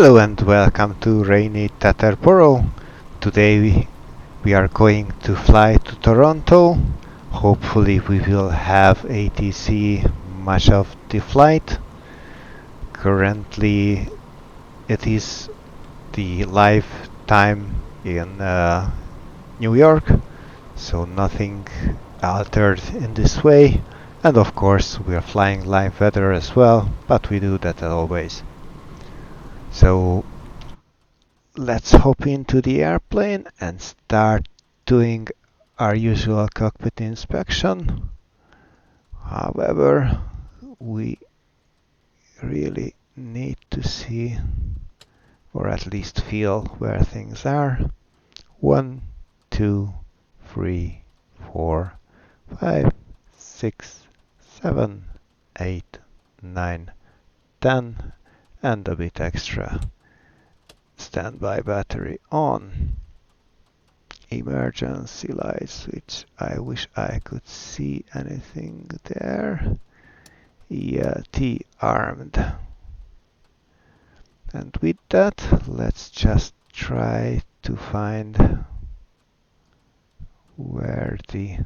Hello and welcome to rainy Teterboro. Today we are going to fly to Toronto. Hopefully we will have ATC much of the flight. Currently it is the live time in New York, so nothing altered in this way. And of course we are flying live weather as well, but we do that always. So let's hop into the airplane and start doing our usual cockpit inspection. However, we really need to see, or at least feel, where things are. 1, 2, 3, 4, 5, 6, 7, 8, 9, 10, and a bit extra. Standby battery on. Emergency light switch. I wish I could see anything there. Yeah, T armed. And with that, let's just try to find where the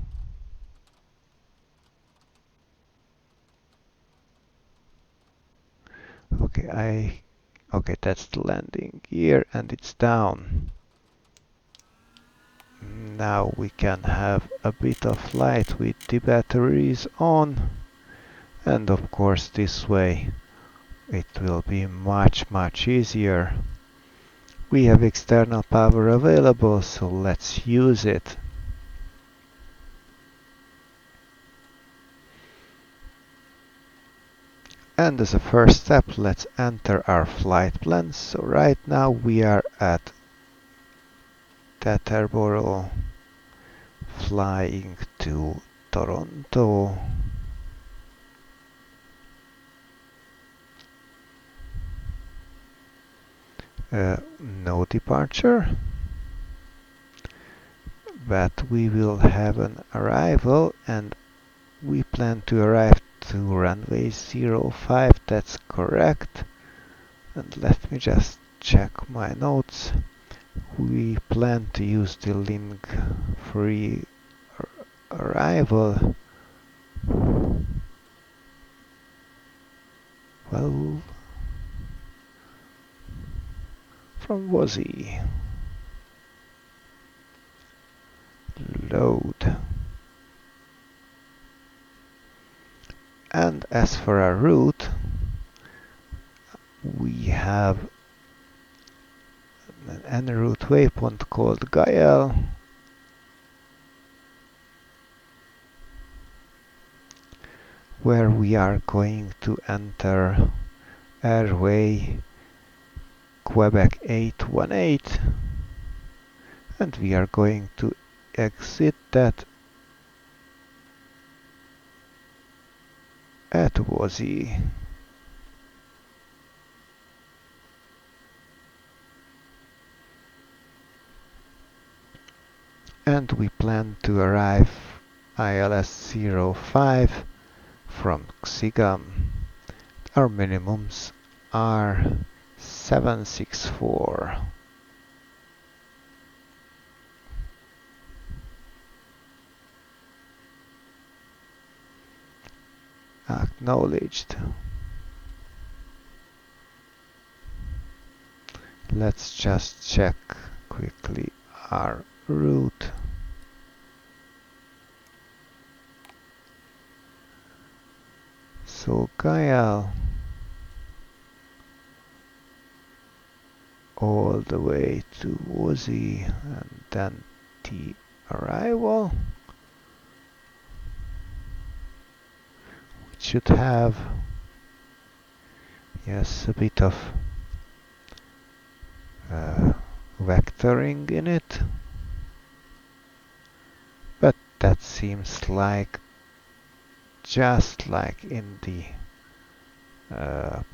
okay, that's the landing gear and it's down. Now we can have a bit of light with the batteries on, and of course this way it will be much easier. We have external power available, so let's use it. And as a first step, let's enter our flight plan. So right now we are at Teterboro, flying to Toronto. No departure, but we will have an arrival, and we plan to arrive to runway 05, that's correct. And let me just check my notes. We plan to use the link free arrival. Well, from CYYZ. Load. And as for our route, we have an en route waypoint called Gael, where we are going to enter airway Quebec 818, and we are going to exit that at CYYZ. And we plan to arrive ILS 05 from Xigam. Our minimums are 764. Acknowledged. Let's just check quickly our route. So Gael all the way to CYYZ and then the arrival. We should have, yes, a bit of vectoring in it, but that seems like just like in the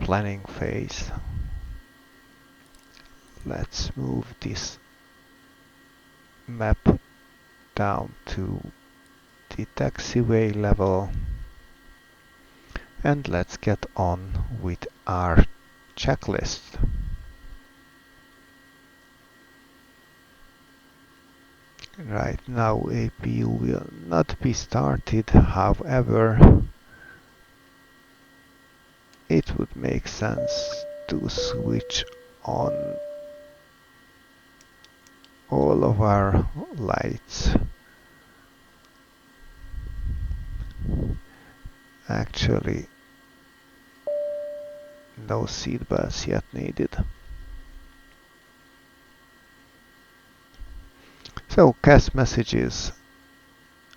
planning phase. Let's move this map down to the taxiway level, and let's get on with our checklist. Right now APU will not be started, however, it would make sense to switch on all of our lights. Actually, no seat belts yet needed. So, CAS messages.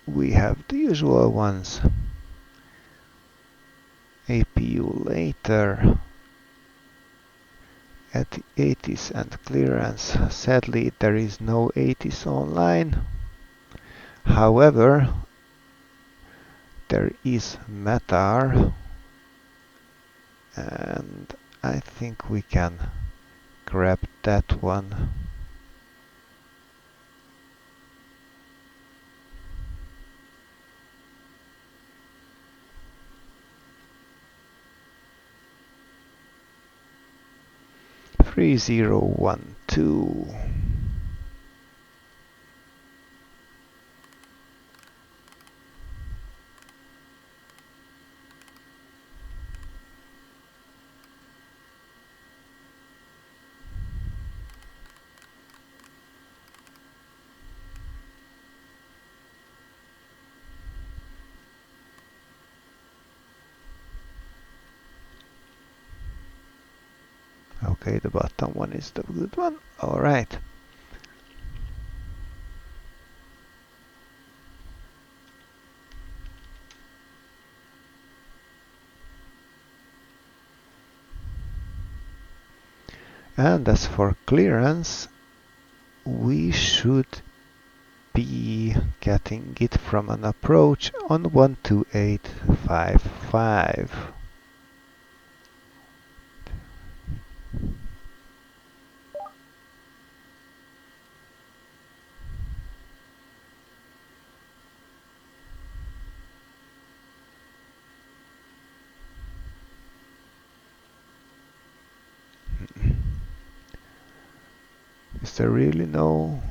We have the usual ones. APU later. At the ATIS and clearance. Sadly, there is no ATIS online. However, there is METAR, and I think we can grab that one. Three 3012. Okay, the bottom one is the good one. Alright. And as for clearance, we should be getting it from an approach on 12855. Is there really no...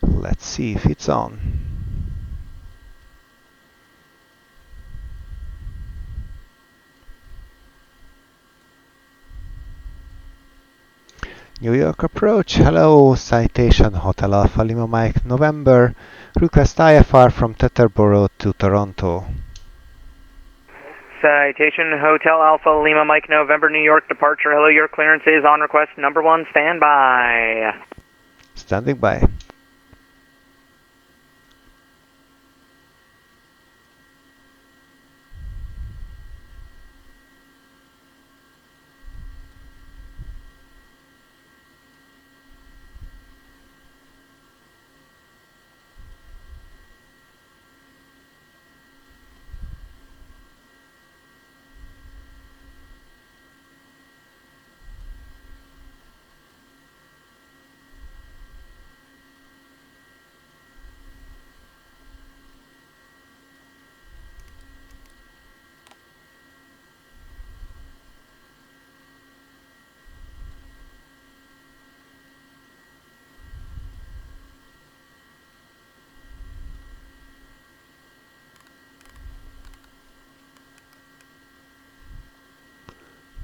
Let's see if it's on. New York approach. Hello, Citation Hotel Alpha Lima Mike November. Request IFR from Teterboro to Toronto. Citation Hotel Alpha Lima Mike November New York departure. Hello, your clearance is on request number 1. Stand by. Standing by.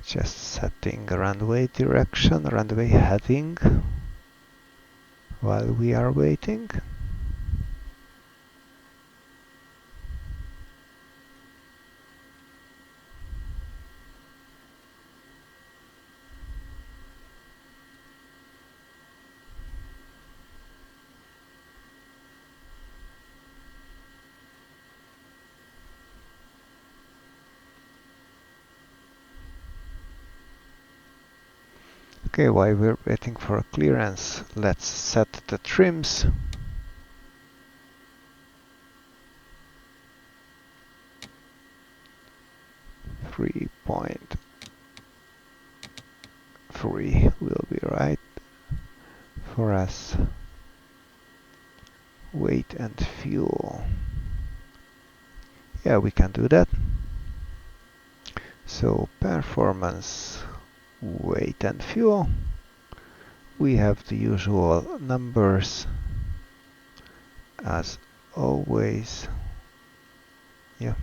Just setting runway direction, runway heading while we are waiting. Okay, while we're waiting for clearance, let's set the trims. press weight and fuel. Yeah, we can do that. So performance, weight and fuel. We have the usual numbers as always. Yeah.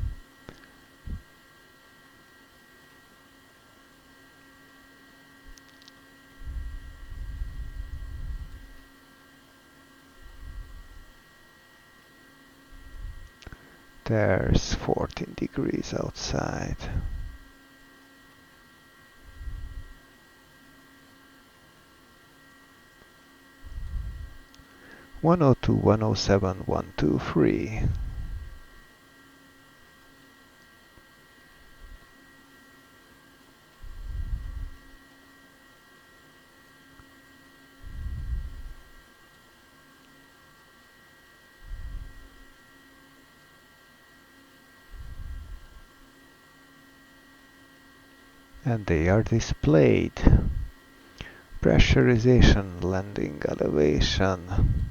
There's 14 degrees outside. One oh two, 107, 123. And they are displayed. Pressurization, landing elevation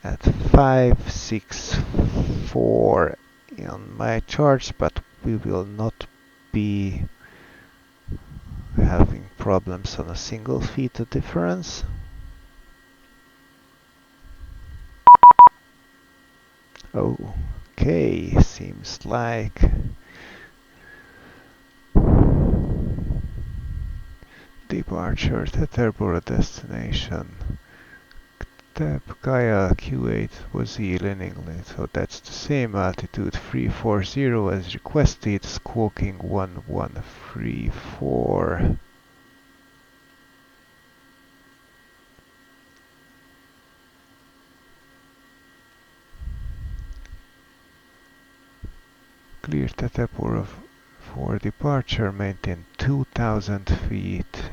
at 564 on my charts, but we will not be having problems on a single feet of difference. Okay, seems like departure Teterboro destination. KTEB Gaia Q8 was healing England, so that's the same altitude 340 as requested, squawking 1134. Clear Teterboro for departure, maintain 2000 feet.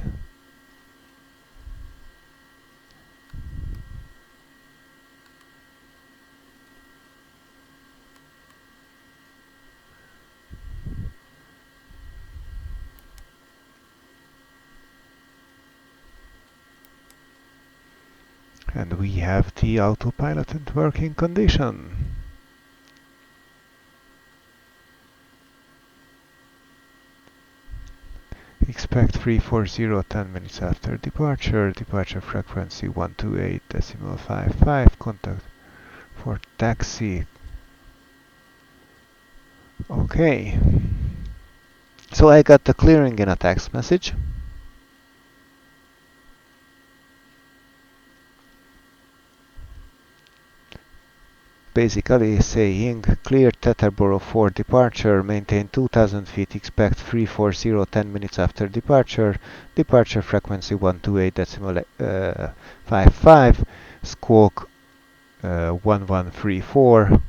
And we have the autopilot in working condition. Expect 340 10 minutes after departure. Departure frequency 128.55. Contact for taxi. Okay. So I got the clearing in a text message. Basically saying clear Teterboro for departure, maintain 2000 feet, expect 340 10 minutes after departure, departure frequency 128.55, squawk 1134,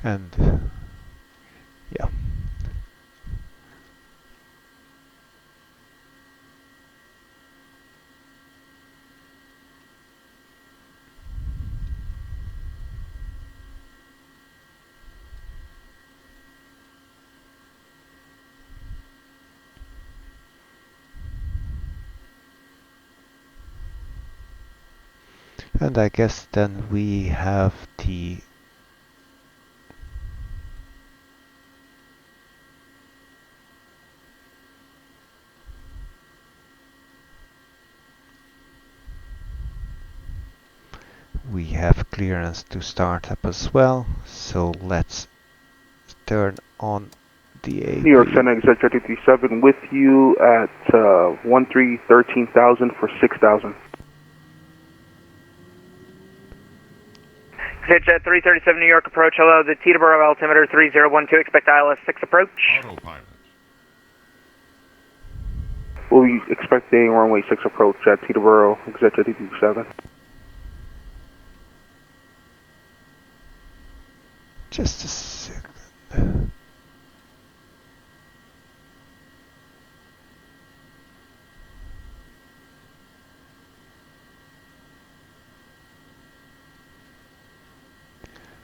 and yeah. And I guess then we have the clearance to start up as well. So let's turn on the AV. New York Center Exec 337 with you at 13,000 for 6,000. Jet 337 New York approach, hello, the Teterboro altimeter 3012, expect ILS 6 approach. Autopilot. We'll be expecting runway 6 approach at Teterboro Exec 337. Just a second.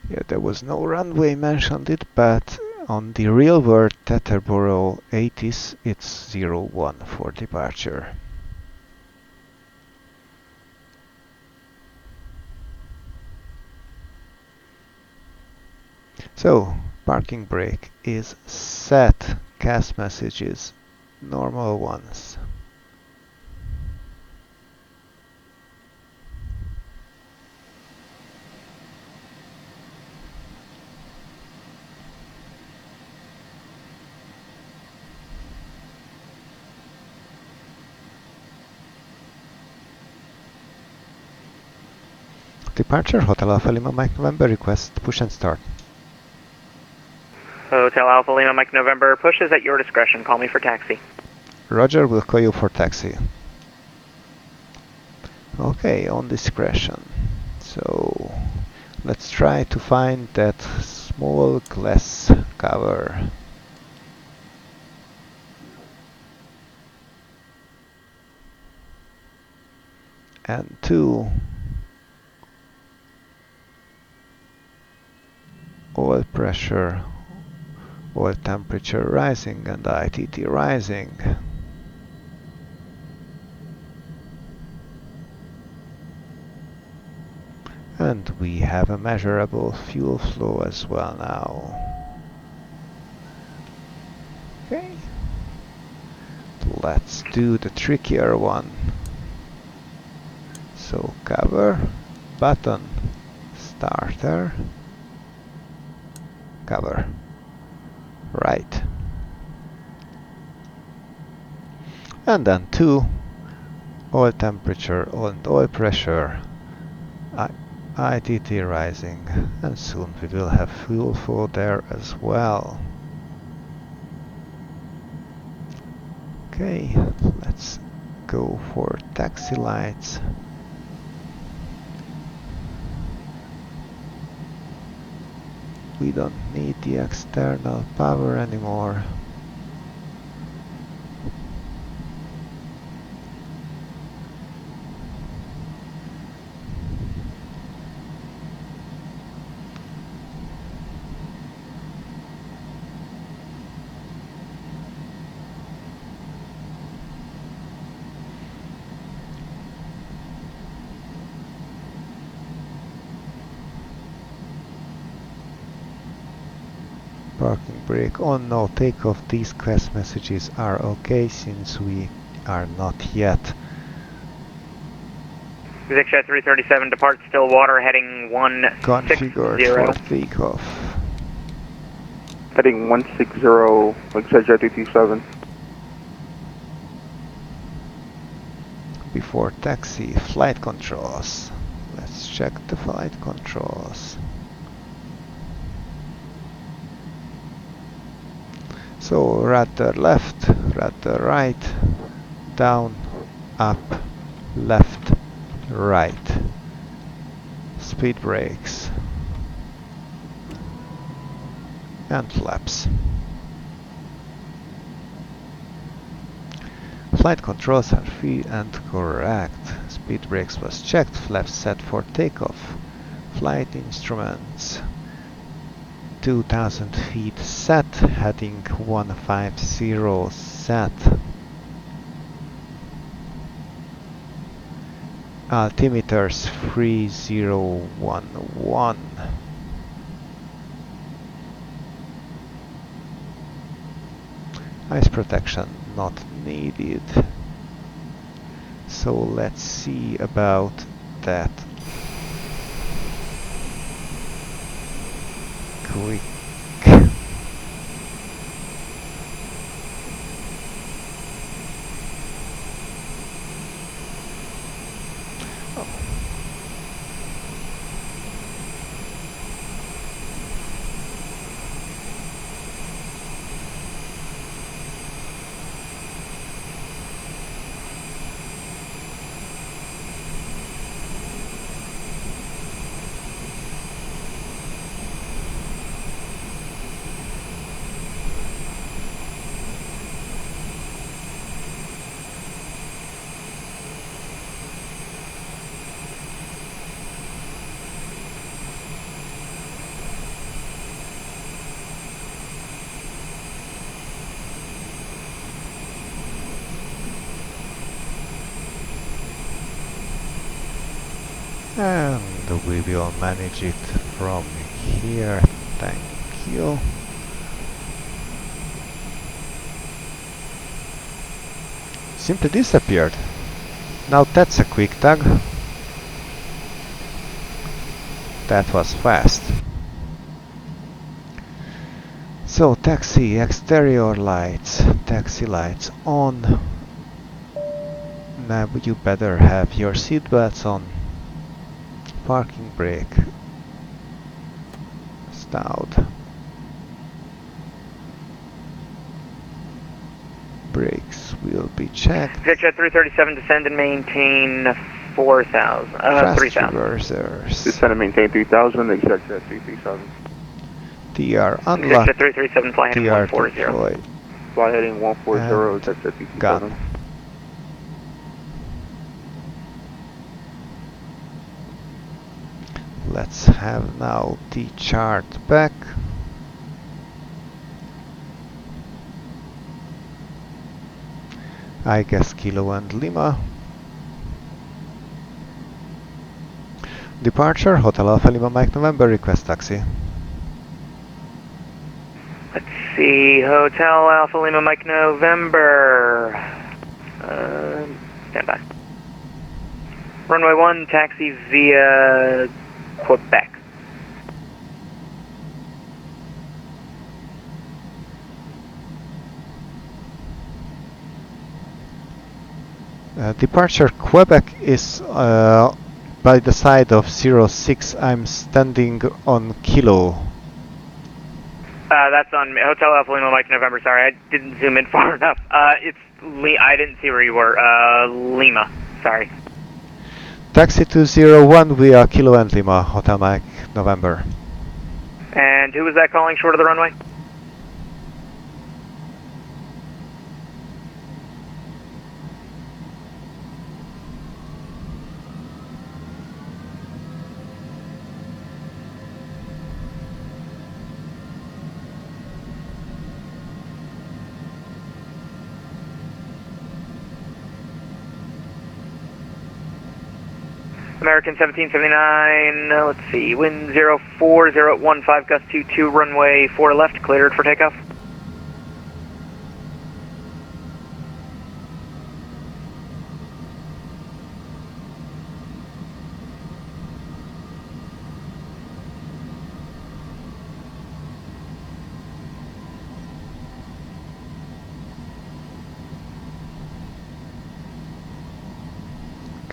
Yeah, there was no runway mentioned it, but on the real world Teterboro 80s, it's 01 for departure. So, parking brake is set. CAS messages, normal ones. Departure, Hotel Alpha Lima Mike November, request push and start. Hotel Alpha Lima Mike November, push is at your discretion. Call me for taxi. Roger, will call you for taxi. Okay, on discretion. So, let's try to find that small glass cover. And 2, oil pressure, oil temperature rising and ITT rising. And we have a measurable fuel flow as well now. Okay. Let's do the trickier one. So cover, button, starter, cover, right. And then 2, oil temperature and oil pressure, ITT rising, and soon we will have fuel flow there as well. Okay, let's go for taxi lights. We don't need the external power anymore. Parking brake on, no takeoff. These CAS messages are okay since we are not yet. Zigjet 337, depart Stillwater, heading 160. Configured for takeoff. Heading 160, Jet 327. Before taxi, flight controls. Let's check the flight controls. So rudder left, rudder right, down, up, left, right. Speed brakes. And flaps. Flight controls are free and correct. Speed brakes was checked, flaps set for takeoff. Flight instruments. 2000 feet set, heading 150 set. Altimeters 3011. Ice protection not needed. So let's see about that. Quick. And we will manage it from here. Thank you. Simply disappeared. Now that's a quick tag. That was fast. So taxi exterior lights, taxi lights on. Now you better have your seatbelts on. Parking brake stowed. Brakes will be checked. Jet 337, descend and maintain 4,000. 3,000. Reversers. Descend and maintain 3,000, exit jet 337. TR Jet unlocked. 337, fly heading TR 140. deployed. Fly heading 140, And exit jet 337. gun. Let's have now the chart back. I guess Kilo and Lima. Departure, Hotel Alpha Lima Mike November, request taxi. Let's see, Hotel Alpha Lima Mike November. Stand by. Runway 1, taxi via Quebec. Departure Quebec is by the side of 06. I'm standing on Kilo. That's on Hotel Alpha Lima Mike November. Sorry, I didn't zoom in far enough. I didn't see where you were. Lima. Sorry. Taxi 201 via Kilo and Lima, Hotel Mike November. And who was that calling short of the runway? American 1779, let's see, wind 04015, gust 22, runway 4 left, cleared for takeoff.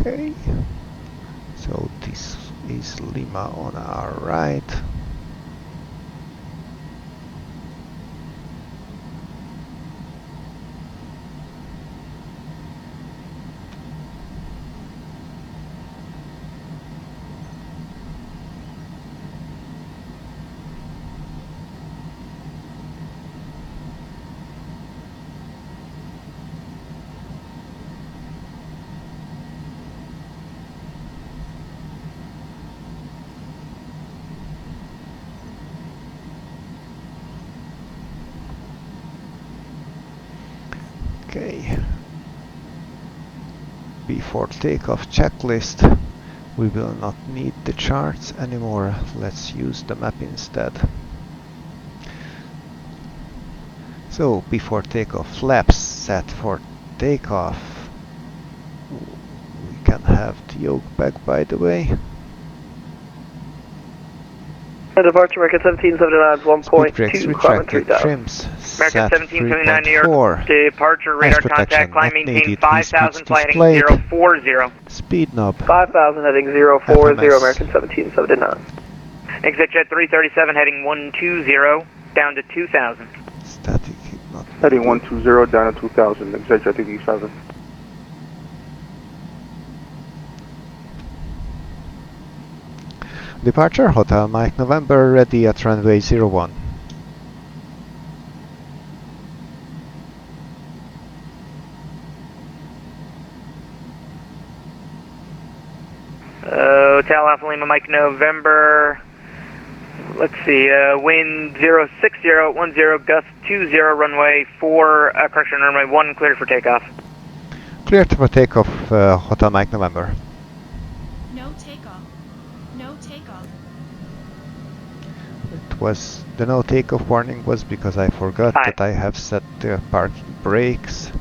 Okay. So this is Lima on our right. Okay. Before takeoff checklist, we will not need the charts anymore. Let's use the map instead. So before takeoff, flaps set for takeoff. We can have the yoke back, by the way. Departure American 1779, Speed brakes 1.2, retracted, 3000. trims American set 1779 New 3.4. York, departure, radar Eyes protection contact, climb, not maintain needed. 5,000, fly heading displayed. 040. Speed knob. 5,000 heading 040, FMS. American 1779. Exit jet 337 heading 120, down to 2,000. Static not Heading needed. 120, down to 2,000, exit jet 337. Departure, Hotel Mike November, ready at runway 01. Hotel Alpha Lima Mike November, let's see, wind 06010, gust 20, runway 4, correction, runway 1, cleared for takeoff. Cleared for takeoff, Hotel Mike November. No takeoff. No takeoff. was the no takeoff warning was because I forgot Hi. that I have set the parking brakes to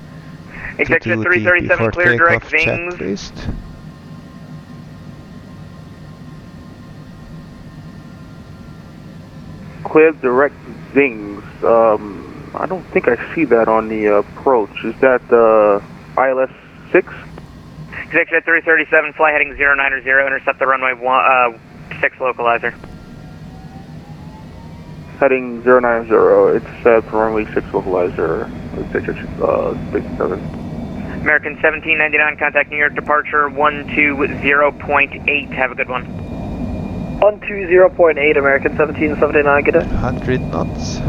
Executive do the 337, before clear direct takeoff Vings. checklist. Clear direct Zings. I don't think I see that on the approach. Is that ILS 6? Executive 337, fly heading 090, intercept the runway 6 localizer. Heading 090. It's set for runway 6 localizer. Station 7. American 1799, contact New York departure 120.8. Have a good one. 120.8, American 1779, good day. 100 knots.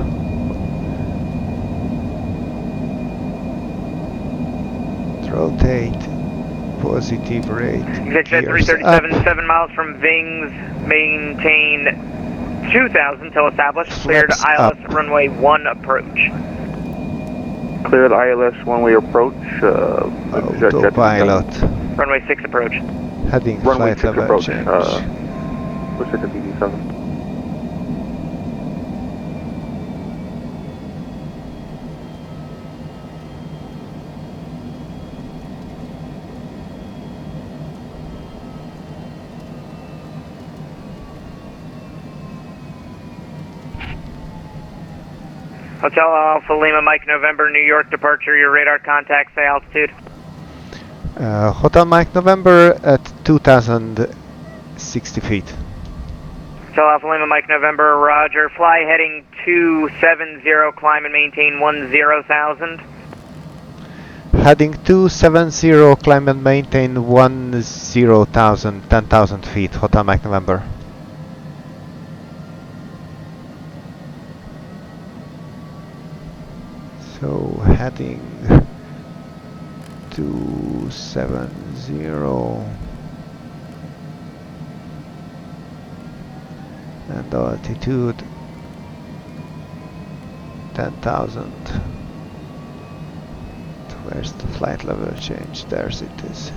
Rotate. Positive rate. Executive Gears 337, up. 7 miles from Vings, maintain 2000 till established. Cleared Flaps ILS up. runway 1 approach. Cleared ILS one-way approach. Autopilot. Runway 6 approach. Heading Runway flight 6 level approach. change. What's it, the BD7? Hotel Alpha Lima Mike November, New York departure, your radar contact, say altitude. Hotel Mike November at 2060 feet. Hotel Alpha Lima Mike November, roger, fly heading 270, climb and maintain 10,000. Heading 270, climb and maintain 10,000, 10,000 feet. Hotel Mike November. So heading 270 and altitude 10,000. Where's the flight level change? There's it is.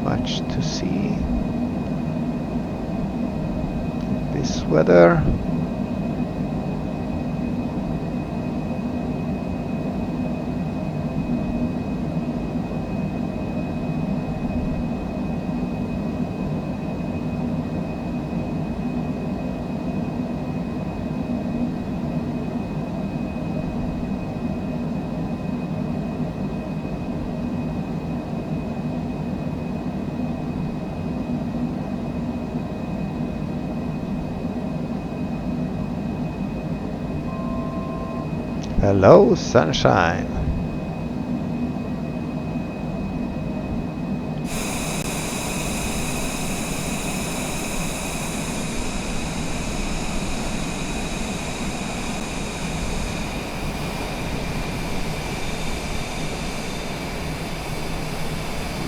Much to see. This weather. Hello, sunshine.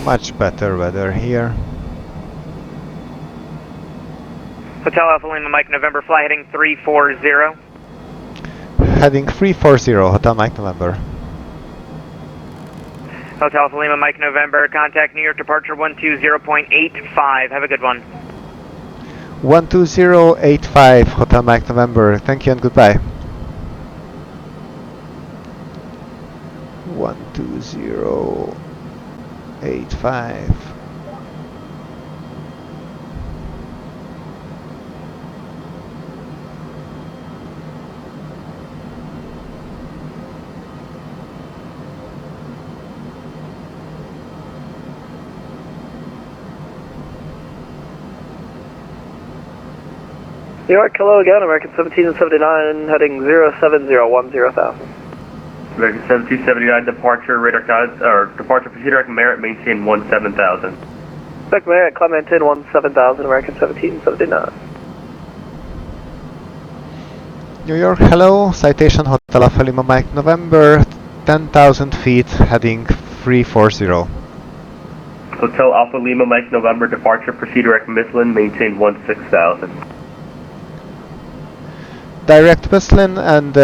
Much better weather here. Hotel Alpha Lima Mike November, fly heading 340. Heading 340, Hotel Mike November. Hotel Alpha Lima Mike November, contact New York departure 120.85. Have a good one. 12085, Hotel Mike November. Thank you and goodbye. 12085. New York, hello again, American 1779, heading 07010,000. American 1779 departure, radar departure, proceed direct Merit, maintain 17,000. Back Marriott, climb maintain 17,000, American 1779. New York, hello, Citation Hotel Alpha Lima Mike November, 10,000 feet, heading 340. Hotel Alpha Lima Mike November, departure, proceed direct Mifflin, maintain 16,000. Direct Mifflin and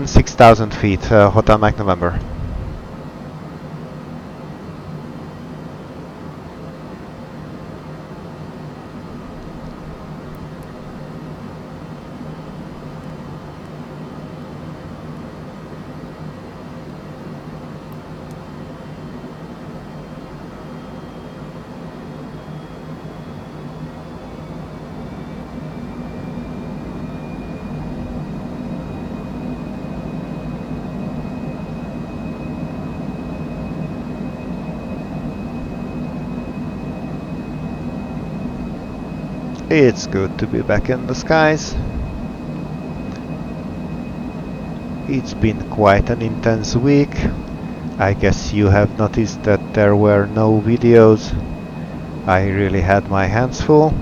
16,000 feet, Hotel Mike November. It's good to be back in the skies. It's been quite an intense week. I guess you have noticed that there were no videos. I really had my hands full.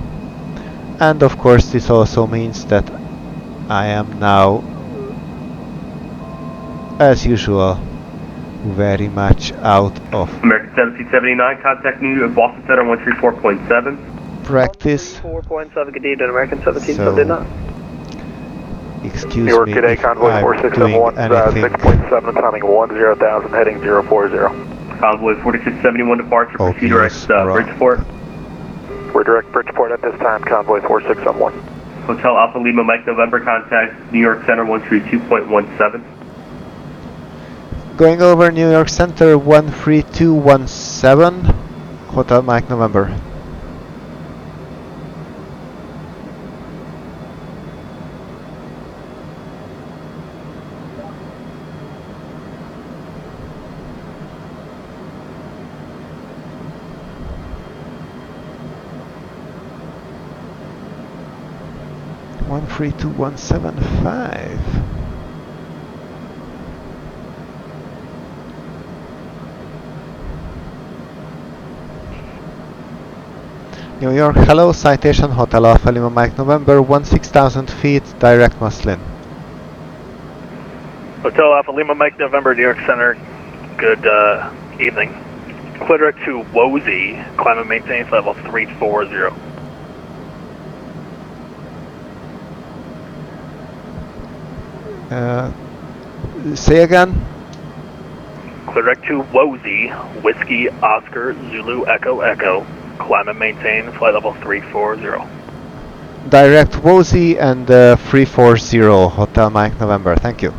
And of course this also means that I am now, as usual, very much out of American 1779, contact New York Boston Center 134.7. practice. 4.7, good evening, American 1779. Excuse New York me today, if convoy I'm 4671, doing anything. 6.7, timing 10,000, heading 040. Convoy 4671, departure, proceed direct Obvious, wrong. Bridgeport. We're direct Bridgeport at this time, convoy 4671. Hotel Alpha Lima Mike November, contact New York Center 132.17. Going over New York Center 13217, Hotel Mike November. One 32175. New York, hello, Citation Hotel Alpha Lima Mike November, 16,000 feet, direct Muslin. Hotel Alpha Lima Mike November, New York Center. Good evening. Clear direct to CYYZ, climb and maintain flight level 340. Say again? Clear direct to CYYZ, Whiskey Oscar Zulu Echo Echo, climb and maintain flight level 340. Direct Wozy and 340, Hotel Mike November, thank you.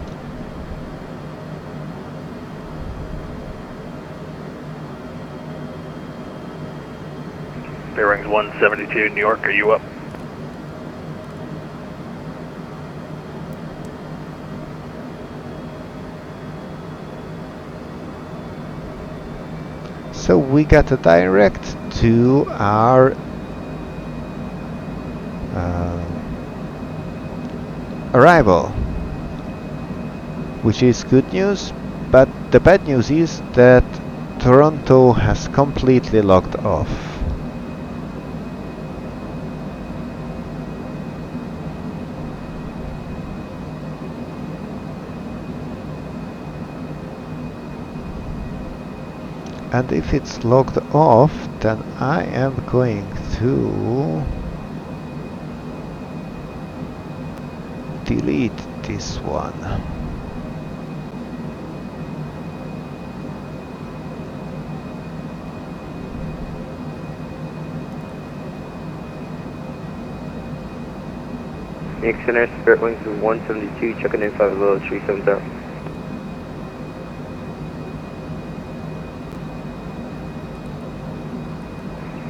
Bearings 172, New York, are you up? So we got a direct to our arrival, which is good news, but the bad news is that Toronto has completely logged off. And if it's logged off, then I am going to delete this one. New York Center, Spirit Wings 172, checking in 50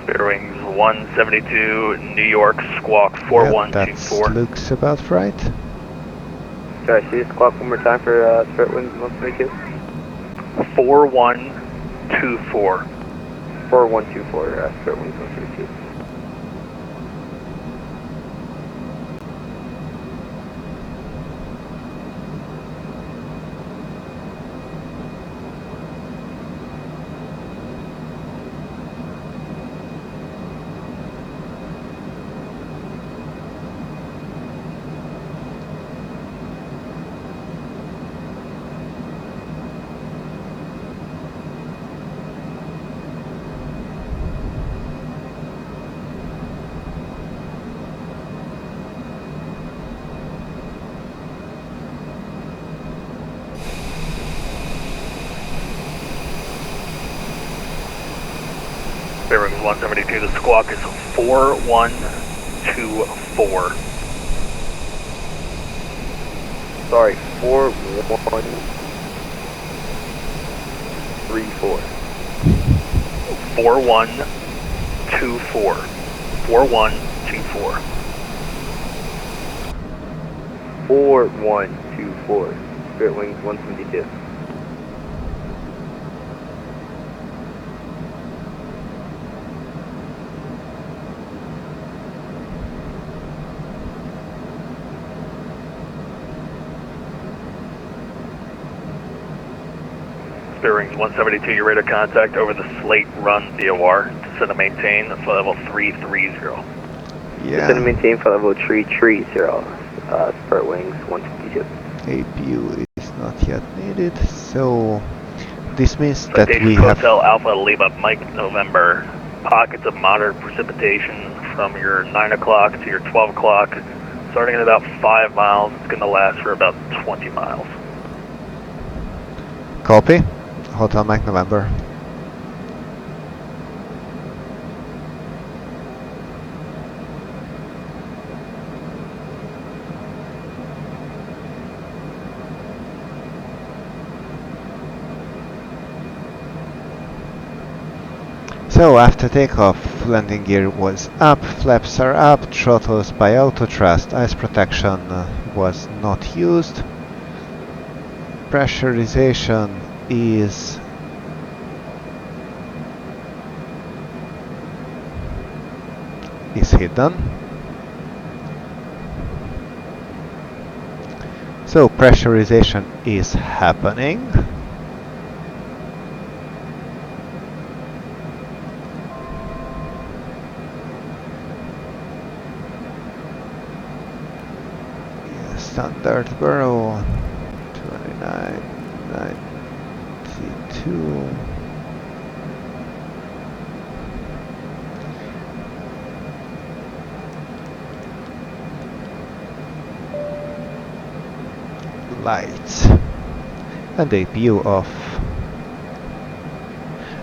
Bearings 172, New York, squawk 4124. That looks about right. Sorry, see this squawk one more time for Spirit Wings 172? 4124. 4124, Spirit Wings 172. Spare wings 172, the squawk is 4124. Sorry, 4134. 4124. 4124. 4124. Spirit wings 172. Spare wings 172, your radar contact over the Slate Run VOR. Descend and maintain flight level 330. Yeah. Descend and maintain flight level 330. Spirit wings 152. APU is not yet needed, so this means that Citation we have Hotel Alpha Lima Mike November. Pockets of moderate precipitation from your 9 o'clock to your 12 o'clock. Starting at about 5 miles, it's going to last for about 20 miles. copy. Hotel Mike November. So after takeoff, landing gear was up, flaps are up, throttles by auto thrust, ice protection was not used. Pressurization is hidden. So pressurization is happening. Standard Teterboro 2992. Lights and APU off.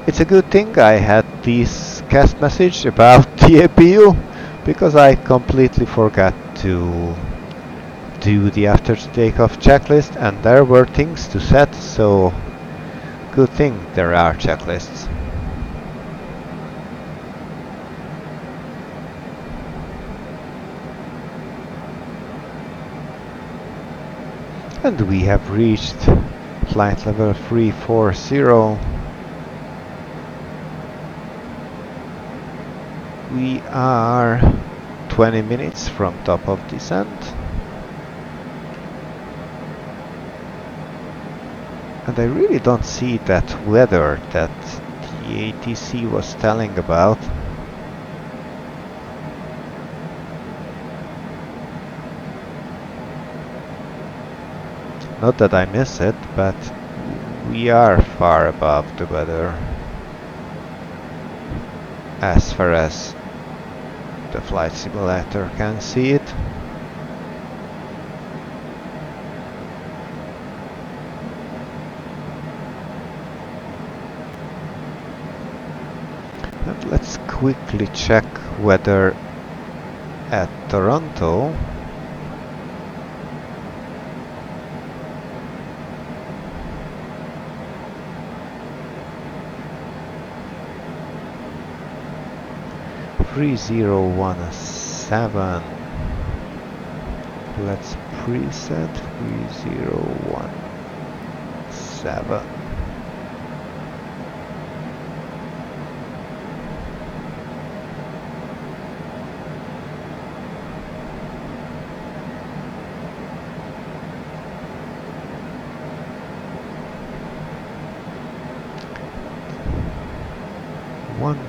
It's a good thing I had this cast message about the APU because I completely forgot to do the after takeoff checklist, and there were things to set, so good thing there are checklists. And we have reached flight level 340. We are 20 minutes from top of descent. And I really don't see that weather that the ATC was telling about. Not that I miss it, but we are far above the weather as far as the flight simulator can see it. And let's quickly check weather at Toronto. .3017. Let's preset 3017. One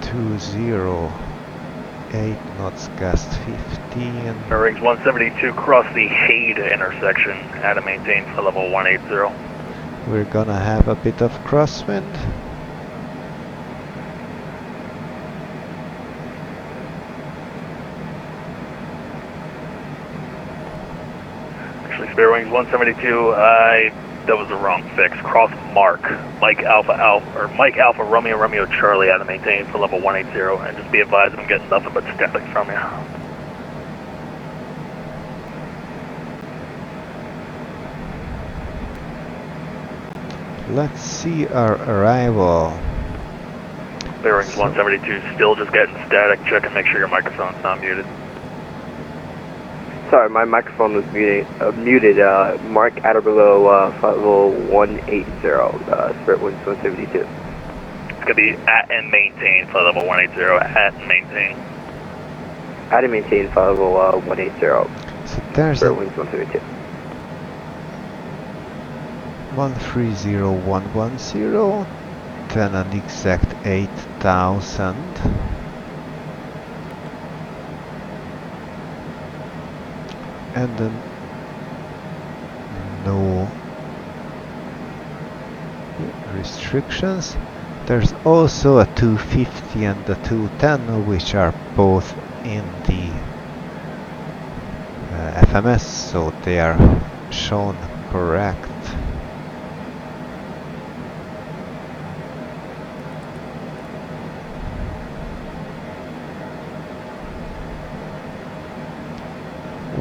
208 knots, gust 15. Rings 172 cross the Hade intersection at a maintained flight level 180. We're gonna have a bit of crosswind. Actually, spare wings 172, I That was the wrong fix. Cross Mark, Mike Alpha Alpha, or Mike Alpha Romeo Romeo Charlie out of maintain for level 180, and just be advised I'm getting nothing but static from you. Let's see our arrival. Bearings 172, still just getting static. Check and make sure your microphone's not muted. Sorry, my microphone was muted. Mark Atterboro, flight level 180, Spirit Winds 172. It's going to be at and maintain, flight level 180, at and maintain. At and maintain, flight level 180, So there's Spirit Winds 172. 130110, then an exact 8,000. And then no restrictions. There's also a 250 and a 210, which are both in the FMS, so they are shown correct.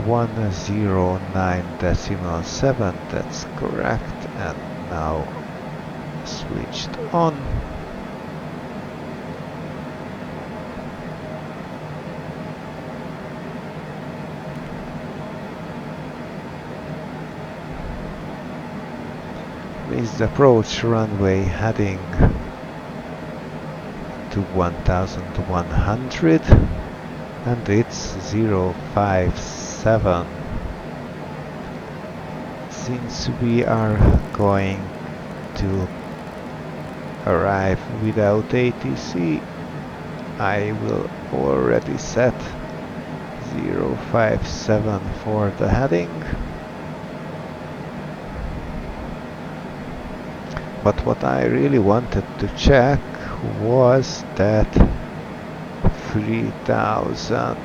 One 09.7, that's correct, and now switched on. Raised approach runway heading to 1100, and it's 057. Since we are going to arrive without ATC, I will already set 057 for the heading. But what I really wanted to check was that 3000.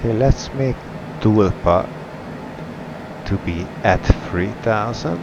Okay, let's make Tulpa to be at 3000.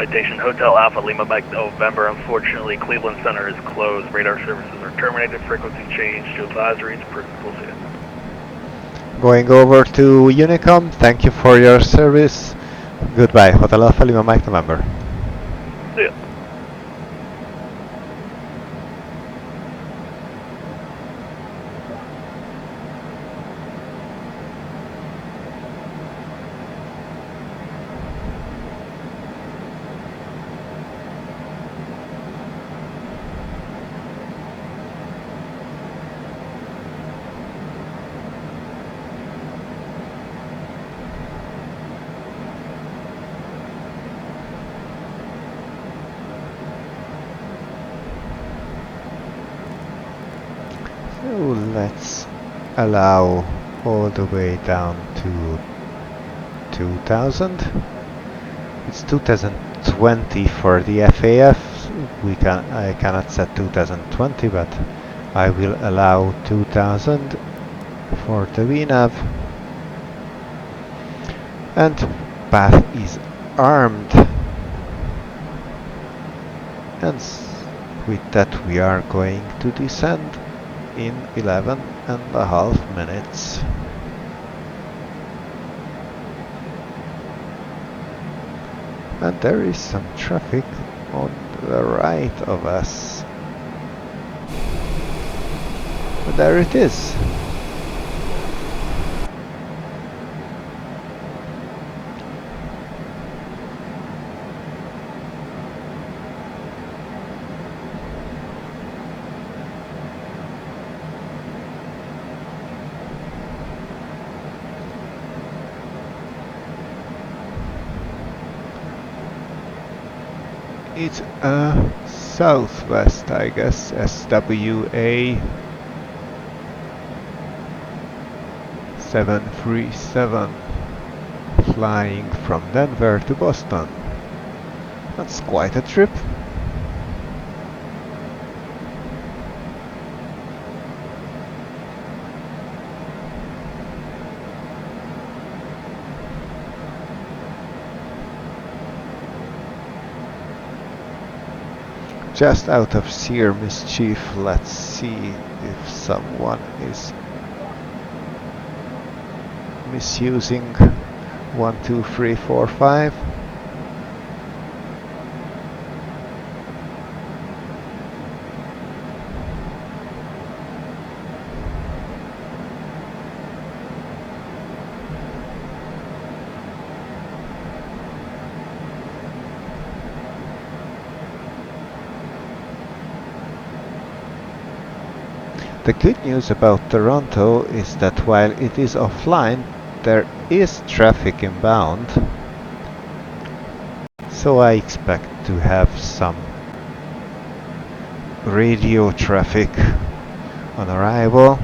Citation Hotel Alpha Lima Mike November. Unfortunately, Cleveland Center is closed. Radar services are terminated. Frequency change to advisories. We'll see it. Going over to Unicom, thank you for your service. Goodbye, Hotel Alpha Lima Mike November. See ya. So let's allow all the way down to 2000. It's 2020 for the FAF. I cannot set 2020, but I will allow 2000 for the VNAV. And path is armed. And with that we are going to descend in 11.5 minutes. And there is some traffic on the right of us. And there it is. It's southwest, I guess, SWA 737, flying from Denver to Boston. That's quite a trip. Just out of sheer mischief, let's see if someone is misusing 1, 2, 3, 4, 5. The good news about Toronto is that while it is offline, there is traffic inbound. So I expect to have some radio traffic on arrival.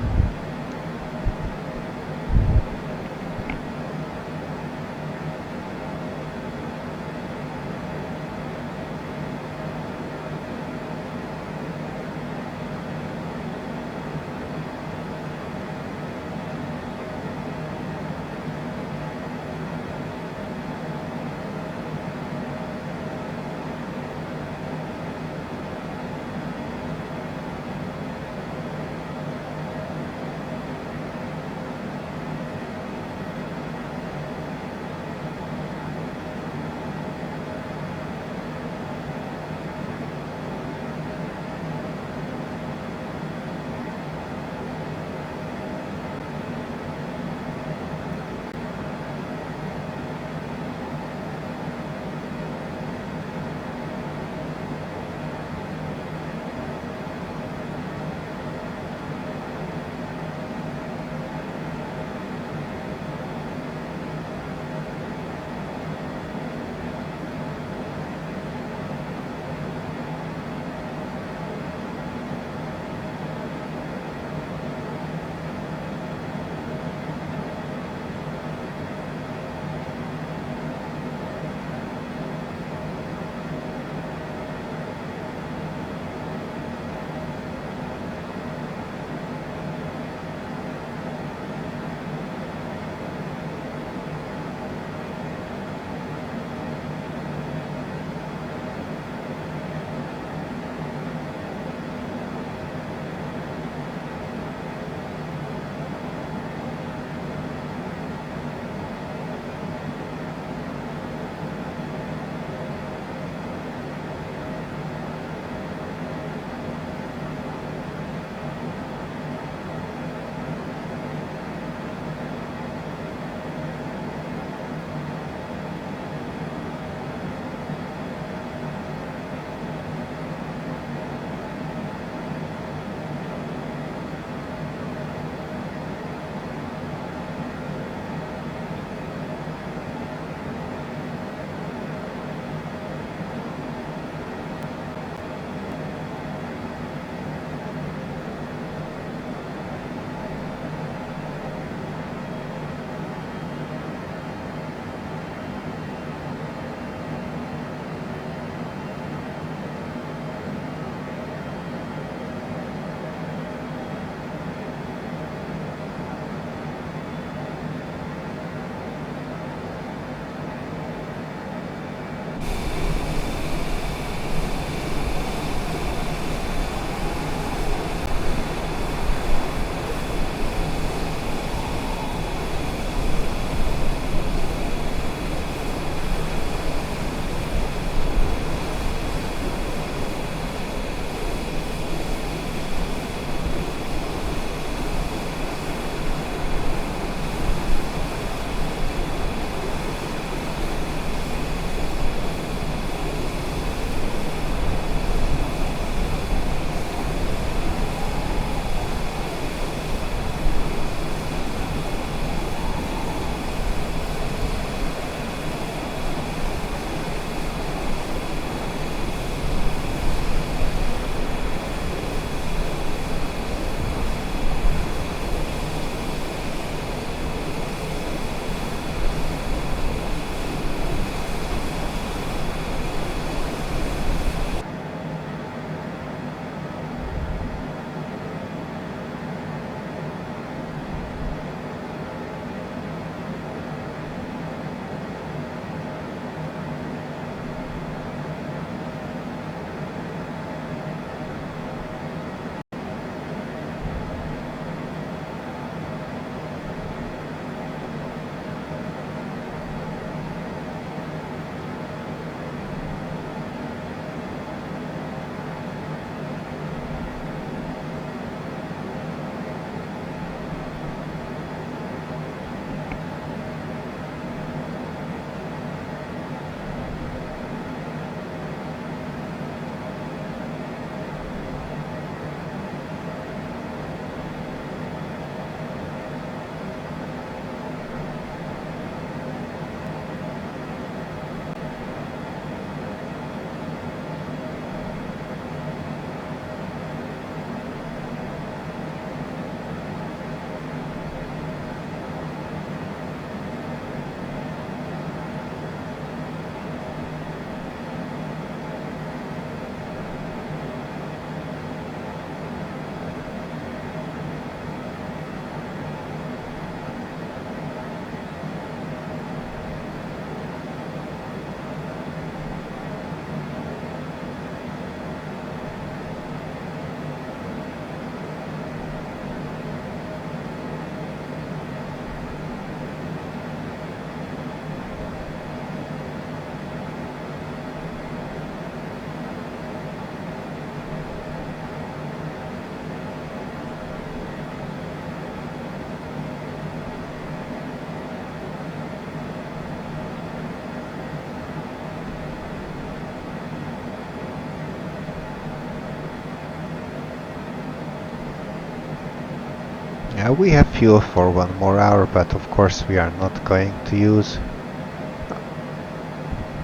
Yeah, we have fuel for 1 more hour, but of course we are not going to use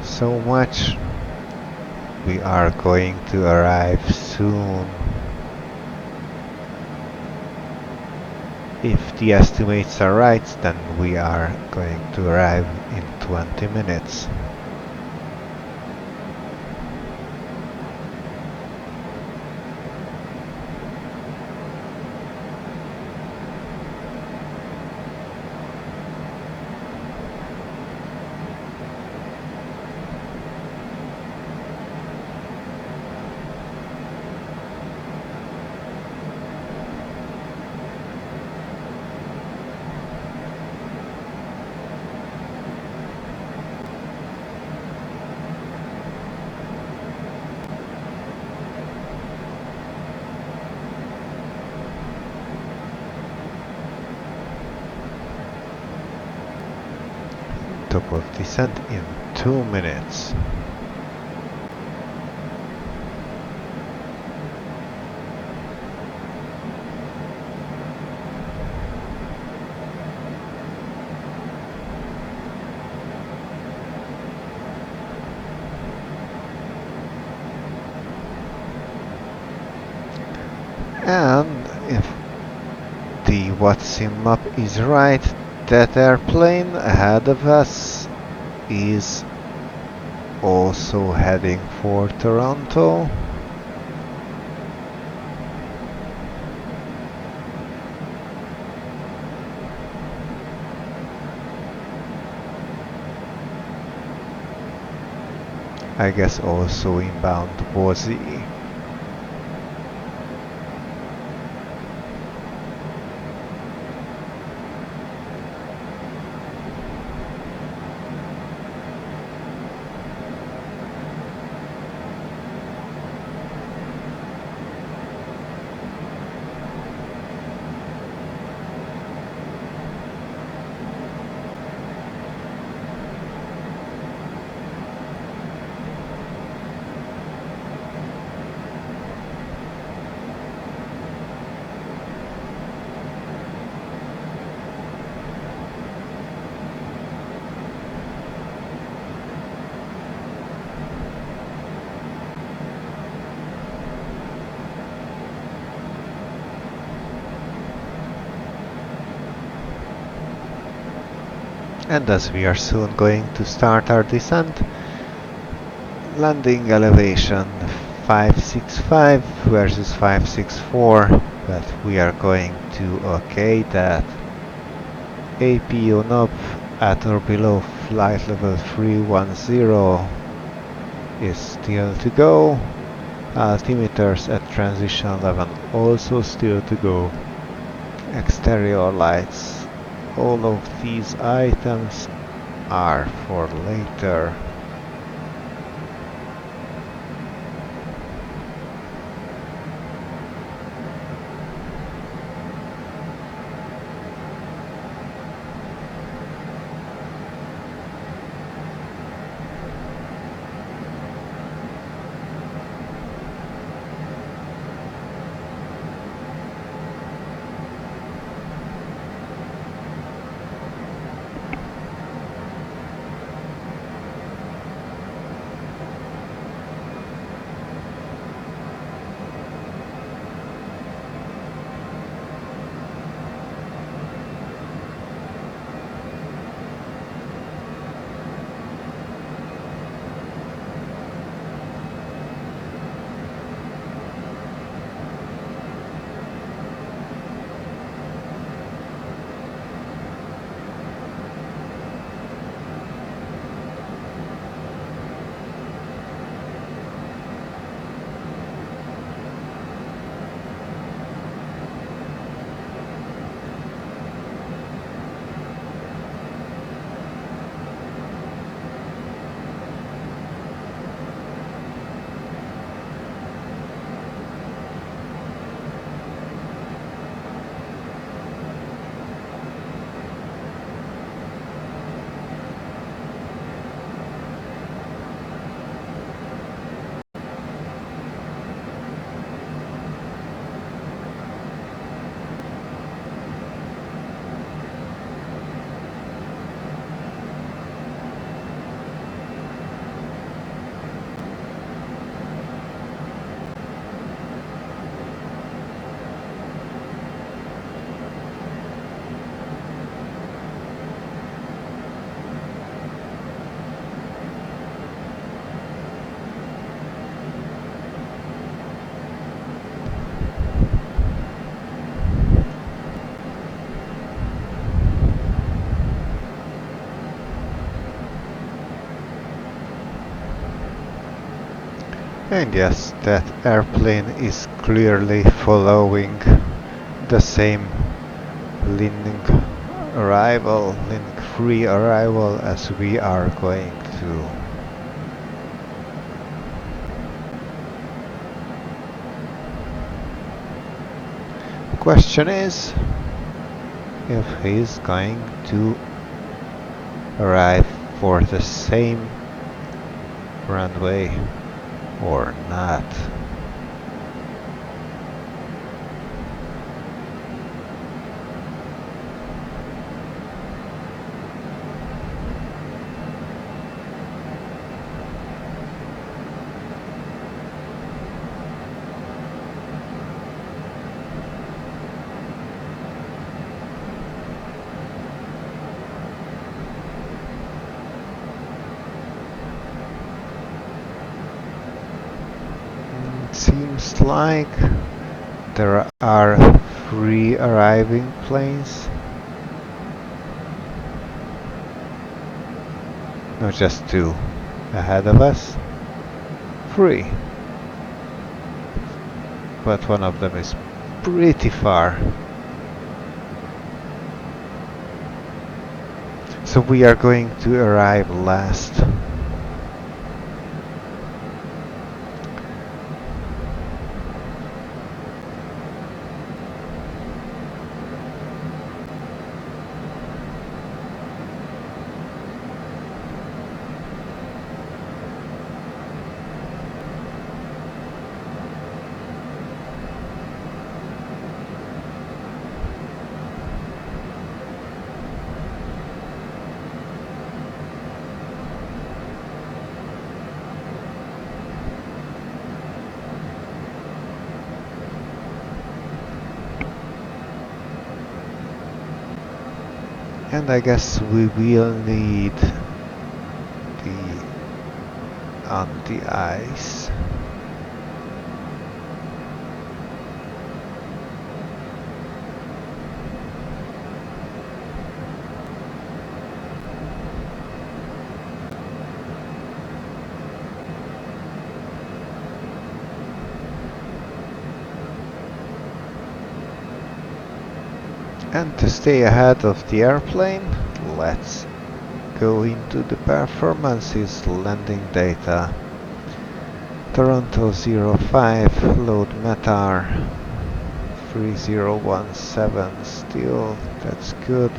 so much. We are going to arrive soon. If the estimates are right, then we are going to arrive in 20 minutes. Top of descent in 2 minutes. And if the Vatsim map is right, that airplane ahead of us is also heading for Toronto. I guess also inbound Boise. And as we are soon going to start our descent, landing elevation 565 versus 564, but we are going to okay that. AP on up at or below flight level 310 is still to go. Altimeters at transition 11 also still to go. Exterior lights. All of these items are for later. And yes, that airplane is clearly following the same landing arrival, landing free arrival as we are going to. The question is if he's going to arrive for the same runway or not. Seems like there are 3 arriving planes. No, just 2 ahead of us. 3. But one of them is pretty far. So we are going to arrive last. And I guess we will need the on the ice. And to stay ahead of the airplane, let's go into the performances landing data. Toronto 05, load METAR 3017 still, that's good.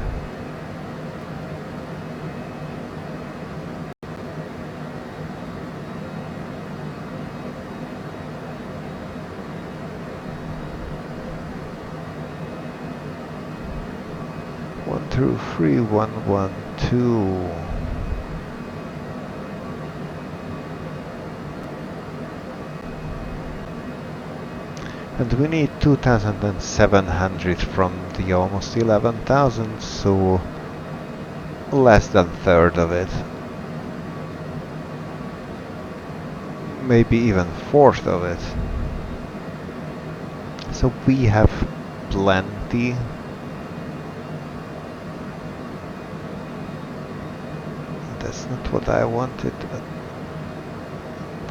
One through 3112. And we need 2,700 from the almost 11,000, so less than a third of it. Maybe even fourth of it. So we have plenty. That's not what I wanted.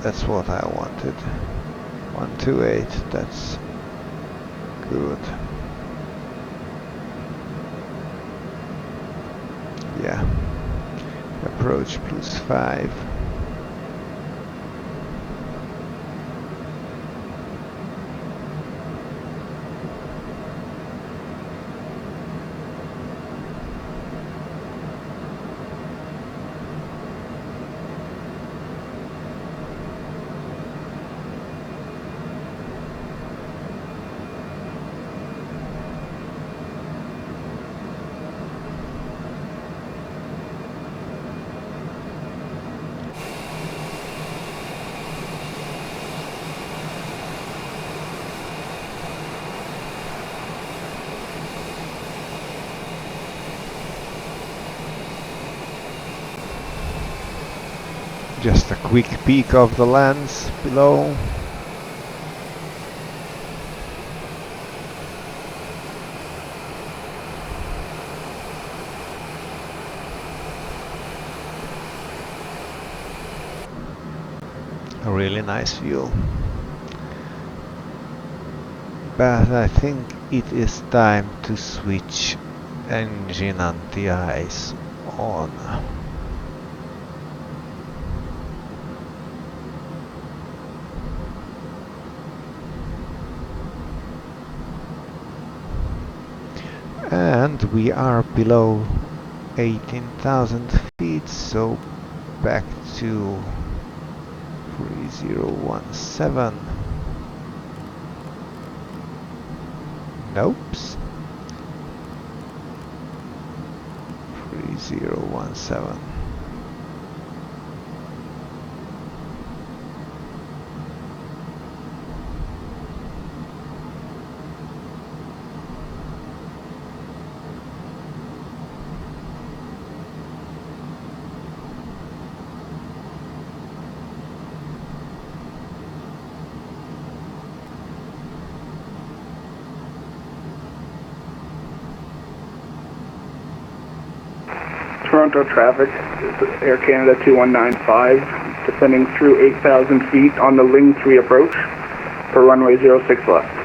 That's what I wanted. 128, that's good. Yeah. Approach +5. Just a quick peek of the lands below. a really nice view. But I think it is time to switch engine anti-ice on. And we are below 18,000 feet, so back to 3017. Nope. 3017. Toronto traffic, Air Canada 2195, descending through 8,000 feet on the Ling 3 approach for runway 06 left.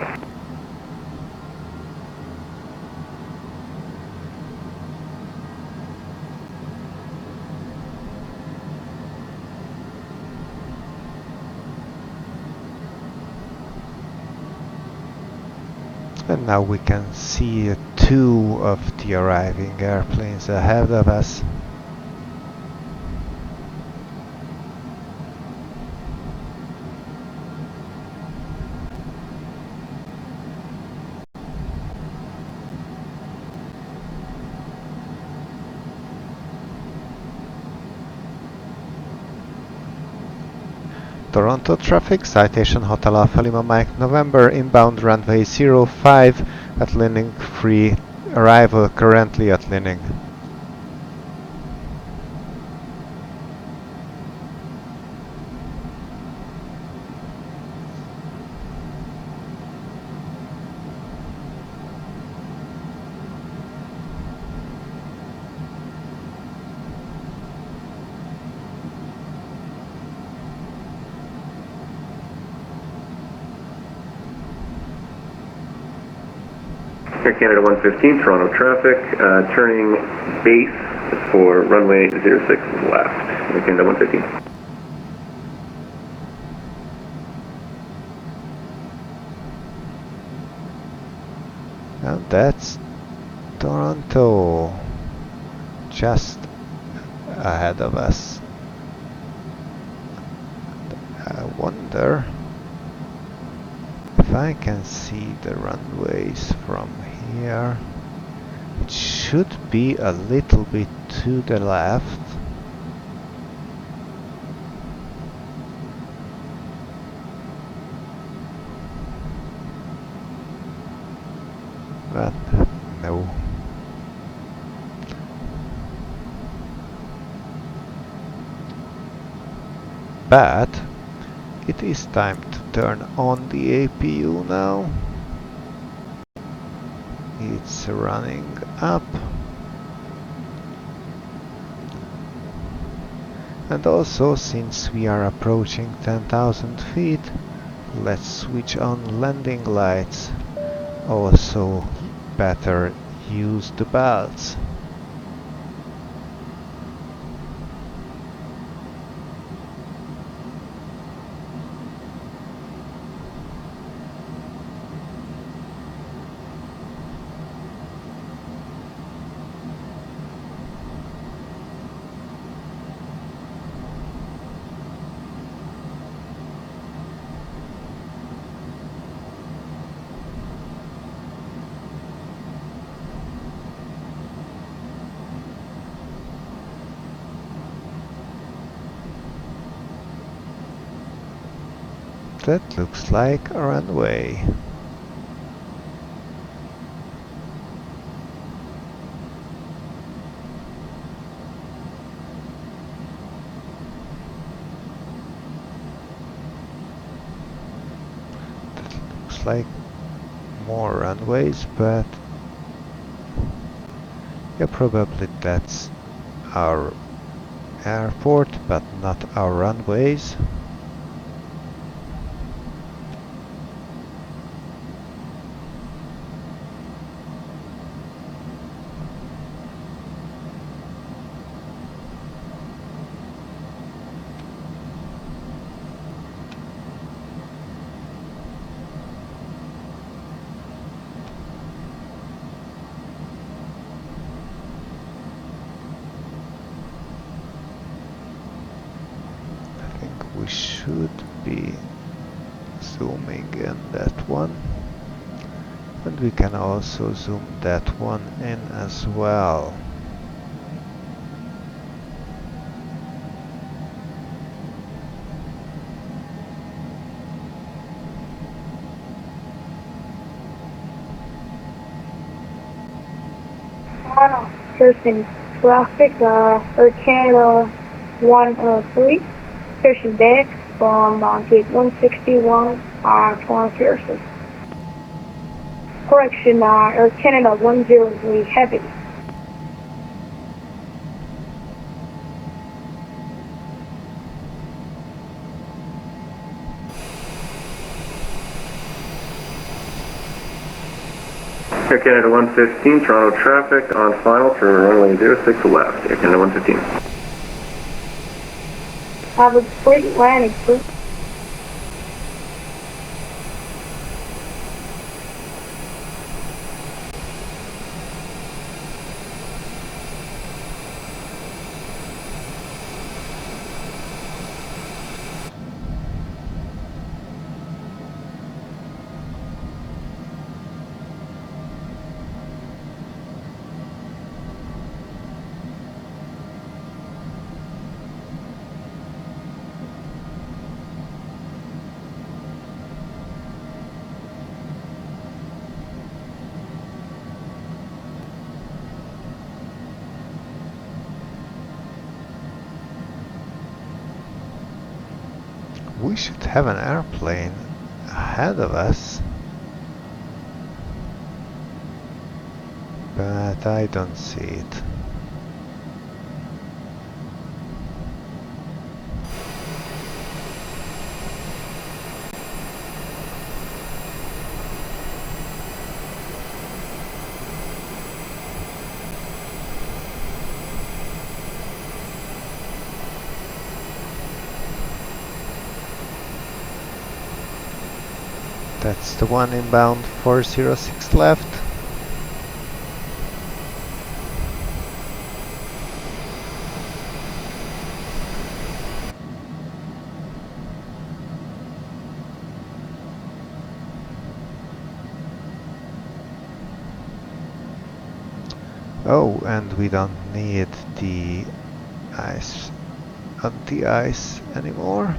And now we can see two of the arriving airplanes ahead of us. Toronto traffic, Citation Hotel Alpha Lima Mike November, inbound runway 05 at Lining 3, arrival currently at Lining. Air Canada 115, Toronto traffic, turning base for runway 06 left. Air Canada 115. And that's Toronto, just ahead of us. I wonder if I can see the runways from here. It should be a little bit to the left. But no. But it is time to turn on the APU now. It's running up. And also, since we are approaching 10,000 feet, let's switch on landing lights. Also, better use the belts. That looks like a runway. That looks like more runways, but yeah, probably that's our airport, but not our runways. we should be zooming in that one. And we can also zoom that one in as well. Pearson traffic, Air Canada 103, Pearson back from gate 161 from Pearson. Correction, Air Canada 103 heavy. Air Canada 115, Toronto traffic on final for runway 06 left. Air Canada 115. Have a great landing, please. We should have an airplane ahead of us, but I don't see it. That's the one inbound 406 left. Oh, and we don't need the ice anti-ice anymore.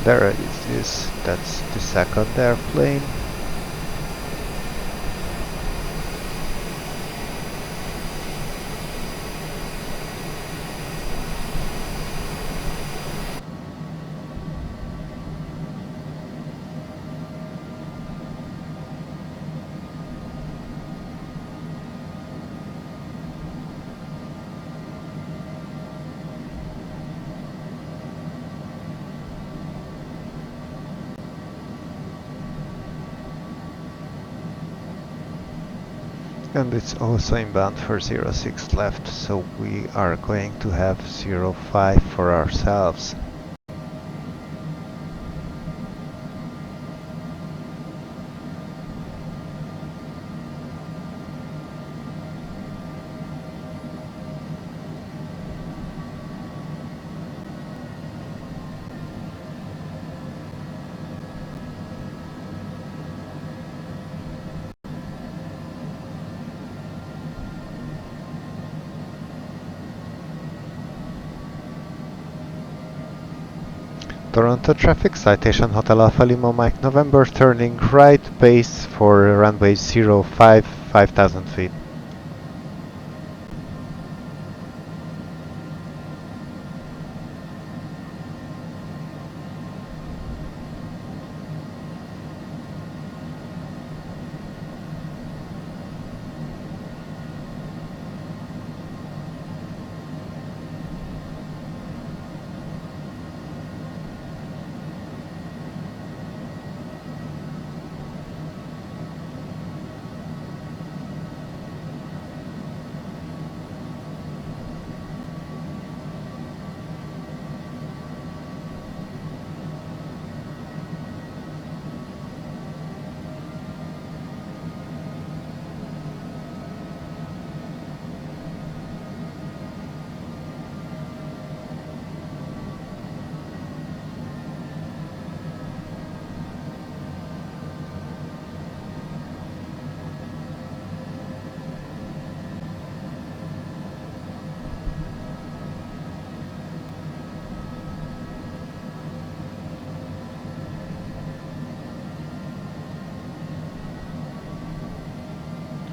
There it is, that's the second airplane. And it's also inbound for 06 left, so we are going to have 05 for ourselves. Toronto traffic, Citation Hotel Alpha Lima Mike November, turning right, base for runway 05, 5,000 feet.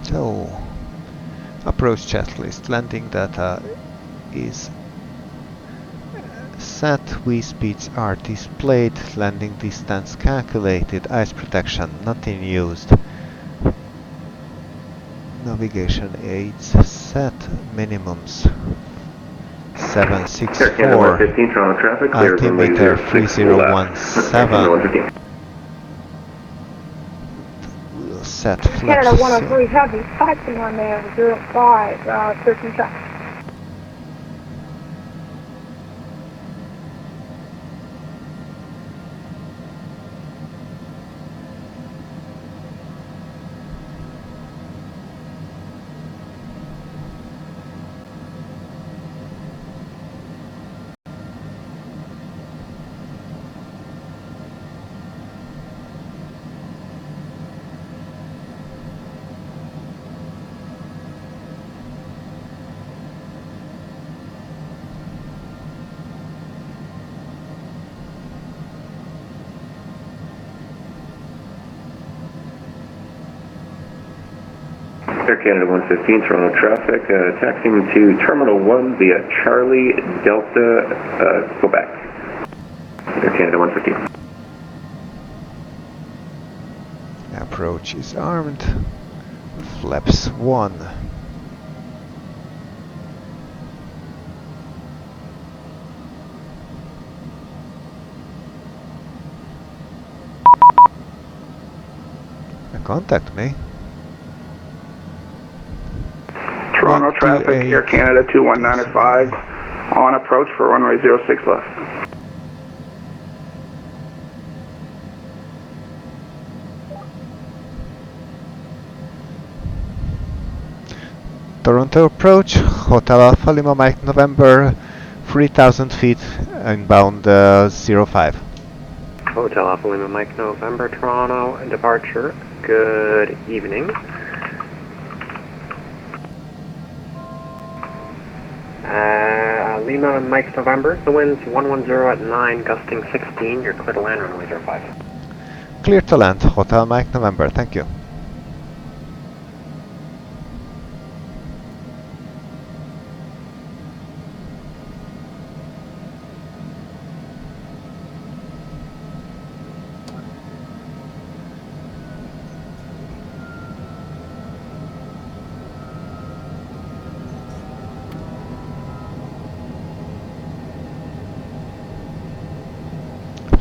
So, approach checklist. Landing data is set, V speeds are displayed, landing distance calculated, ice protection not in use. Navigation aids set, minimums 764, 15, Toronto traffic, clear runway altimeter 06 left. 3017. We'll set Canada flaps. 103 Heavy, taxing on there, 05, Pearson traffic. Air Canada 115, Toronto traffic, taxiing to Terminal 1 via Charlie Delta, Quebec. Air Canada 115. Approach is armed. Flaps 1. Contact me. Toronto traffic, Air Canada 2195, on approach for runway 06 left. Toronto approach, Hotel Alpha Lima Mike November, 3000 feet, inbound 05. Hotel Alpha Lima Mike November, Toronto departure. Good evening. Lima Mike November, the wind's 110 at 9, gusting 16. You're clear to land, runway 05. Clear to land, Hotel Mike November, thank you.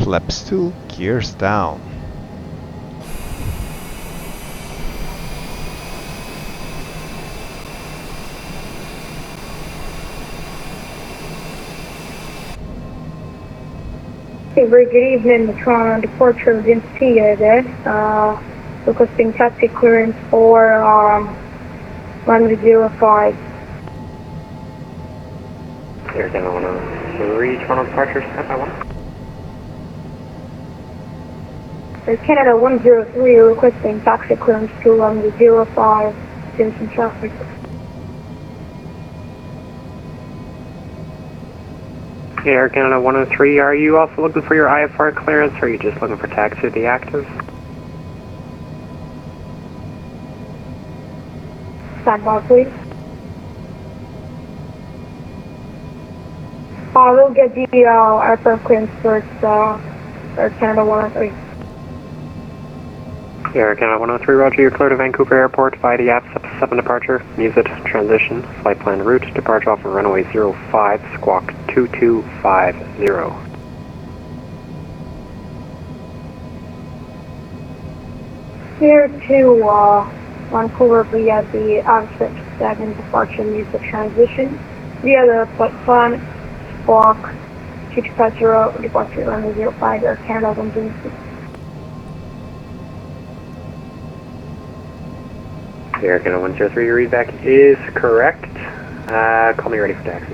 Flaps 2, gears down. Hey, very good evening, the Toronto departure against TED, requesting taxi clearance for runway 05. Air Canada 103, Toronto departure, stand by 1. There's Canada 103 requesting taxi clearance to runway 05, Pearson traffic. Air Canada 103, are you also looking for your IFR clearance, or are you just looking for taxi to the active? Stand by, please. We'll get the IFR clearance first, Air Canada 103. Air Canada 103, roger, you're clear to Vancouver Airport via the AF7 departure, Musit transition, flight plan route, departure off of runway 05, squawk 2250. Here to Vancouver via the AF7 departure, Musit transition, via the flight plan, squawk 2250, departure runway 05, Air Canada 103. Air Canada 103, your readback is correct. Call me ready for taxi.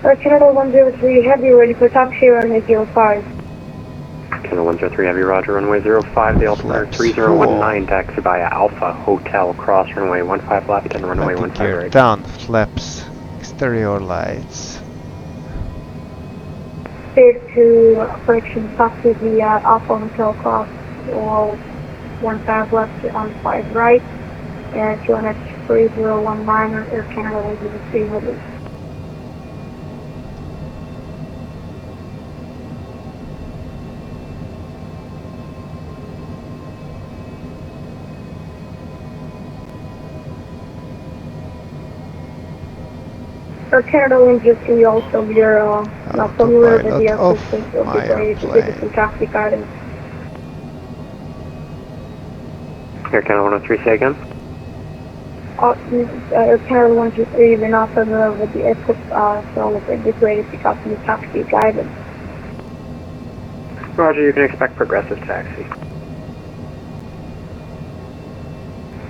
Air Canada 103, heavy ready for taxi, runway 05. Canada 103, heavy roger, runway 05, the altimeter 3019, taxi via Alpha Hotel, cross runway 15 left and runway 15 gear right. down, flaps, exterior lights. Clear to correction taxi via Alpha Hotel cross, or 15 left on 5 right, and 2NX3019 Air Canada 10300. Air Canada 103 also, we are not familiar with the assistance of the way to give us some taxi guidance. Air Canada 103, say again? Air Canada 123, we're not familiar with the airport, so we're just ready to pick up some taxi guidance. Roger, you can expect progressive taxi.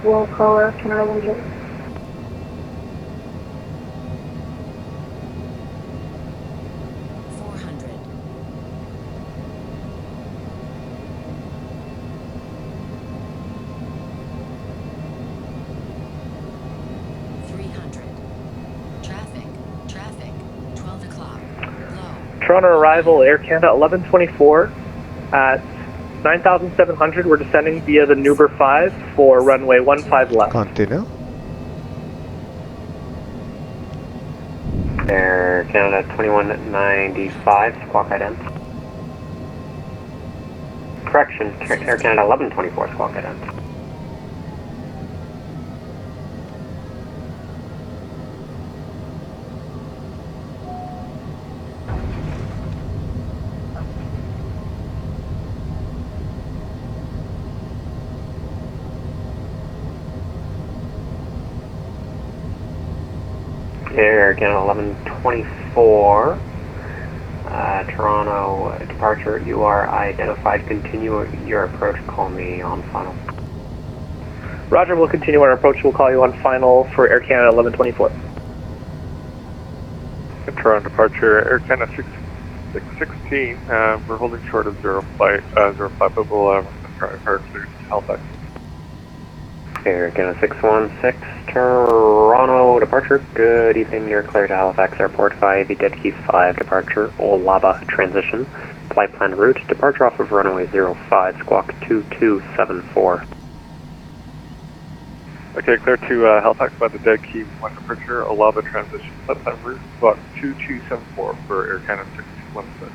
Roll call Air Canada 103. 12 o'clock. Toronto arrival, Air Canada 1124 at 9,700. We're descending via the Nuber 5 for runway 15 left. Continue. Air Canada 2195, squawk ident. Correction, Air Canada 1124, squawk ident. Air Canada 1124, Toronto departure, you are identified, continue your approach, call me on final. Roger, we'll continue our approach, we'll call you on final for Air Canada 1124. Toronto departure, Air Canada 616, we're holding short of 05, but we'll try hard to Halifax. Air Canada 616, Toronto departure, good evening, you're clear to Halifax Airport via the Dead Key 5 departure, Olaba transition, flight plan route, departure off of runway 05, squawk 2274. Okay, clear to Halifax by the Dead Key 1 departure, Olaba transition, flight plan route, squawk 2274 for Air Canada 616.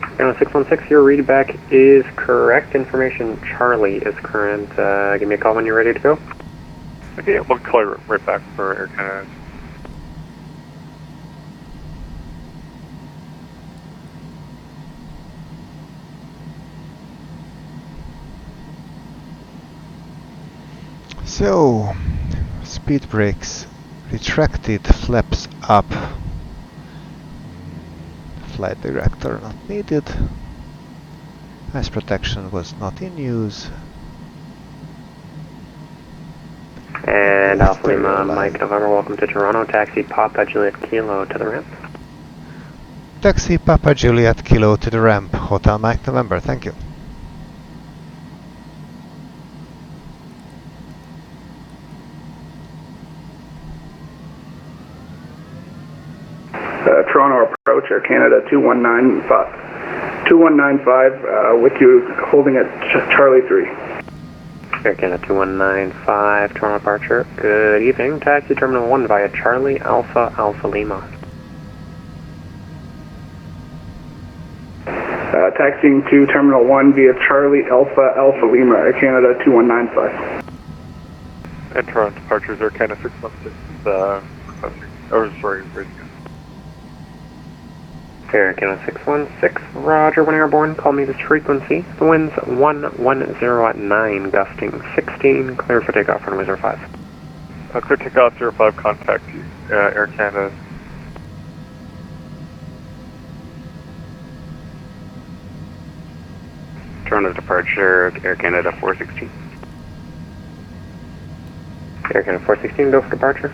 Air Canada 616, your readback is correct. Information Charlie is current. Give me a call when you're ready to go. Okay, we'll call you right back for Air Canada. So, speed brakes, retracted, flaps up. Flight director not needed. Ice protection was not in use. And Alpha Lima, Mike November, welcome to Toronto. Taxi Papa Juliet Kilo to the ramp. Taxi Papa Juliet Kilo to the ramp. Hotel Mike November, thank you. Toronto approach, Air Canada 2195, with you holding at Charlie 3. Air Canada 2195, Toronto departure. Good evening, taxi terminal 1 via Charlie Alpha Alpha Lima. Taxiing to Terminal 1 via Charlie Alpha Alpha Lima, Air Canada 2195. And Toronto departures, Air Canada 616, raising it. Air Canada 616, Roger, when airborne, call me this frequency. The wind's 110 at 9, gusting 16, clear for takeoff runway 05. Clear takeoff 05, contact Air Canada. Toronto departure, Air Canada 416. Air Canada 416, go for departure.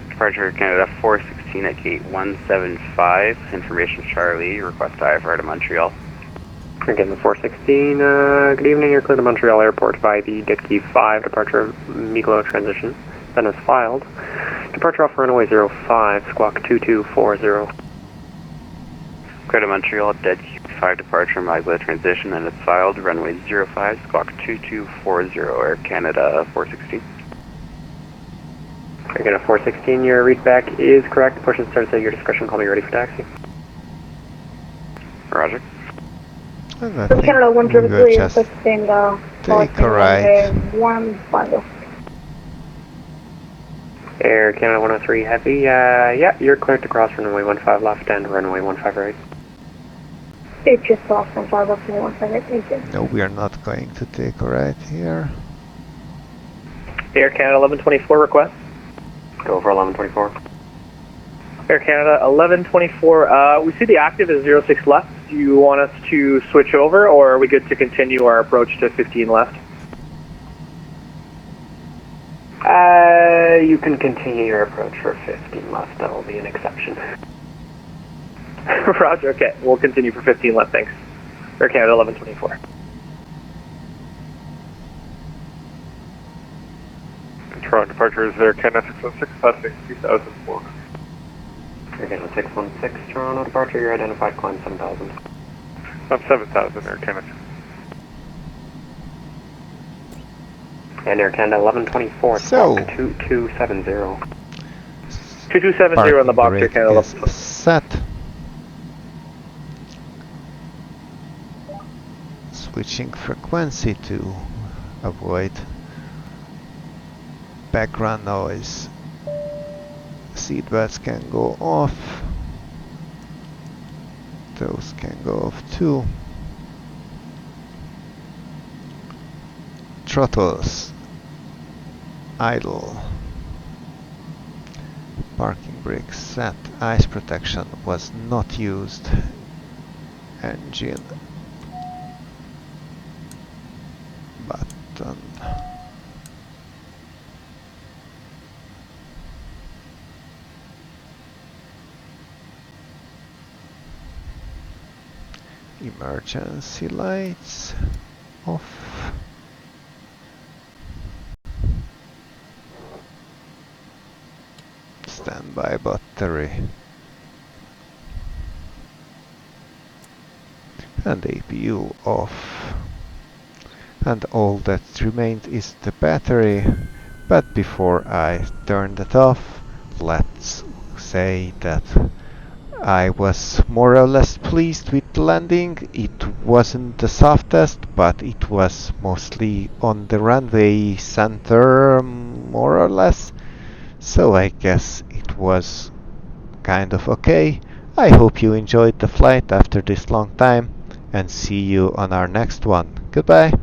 Departure Canada 416 at gate 175, information Charlie, request IFR to Montreal. Again, the 416, good evening, you're clear to Montreal Airport by the Dead Key 5 departure, Miglo transition, then is filed. Departure off runway 05, squawk 2240. Clear to Montreal, Dead Key 5 departure, Magla transition, and it's filed. Runway 05, squawk 2240, Air Canada 416. Air Canada 416, your readback is correct. Push and start at your discretion. Call me ready for taxi. Roger. And I Air think Canada we will 103 just requesting take a right. 150. Air Canada 103 Heavy, yeah, you're cleared to cross runway 15 left and runway 15 right. It's just off 15 left and 15 right, thank you. No, we are not going to take a right here. Air Canada 1124 request. Go for 1124. Air Canada 1124, we see the active is 06 left. Do you want us to switch over, or are we good to continue our approach to 15 left? You can continue your approach for 15 left. That will be an exception. Roger, okay. We'll continue for 15 left, thanks. Air Canada 1124. Toronto departure is Air Canada 616, passing 2004. Air Canada 616, Toronto departure, your identified climb 7000. 7000, Air Canada. And Air Canada 1124, So, squawk 2270. 2270 on the box, Air Canada is set. Switching frequency to avoid background noise. Seatbelts can go off. Those can go off too. Throttles idle. Parking brake set. Ice protection was not used. Engine button. Emergency lights off. Standby battery. And APU off. And all that remains is the battery. But before I turn that off, let's say that I was more or less pleased with the landing. It wasn't the softest, but it was mostly on the runway center, more or less. So I guess it was kind of okay. I hope you enjoyed the flight after this long time, and see you on our next one. Goodbye.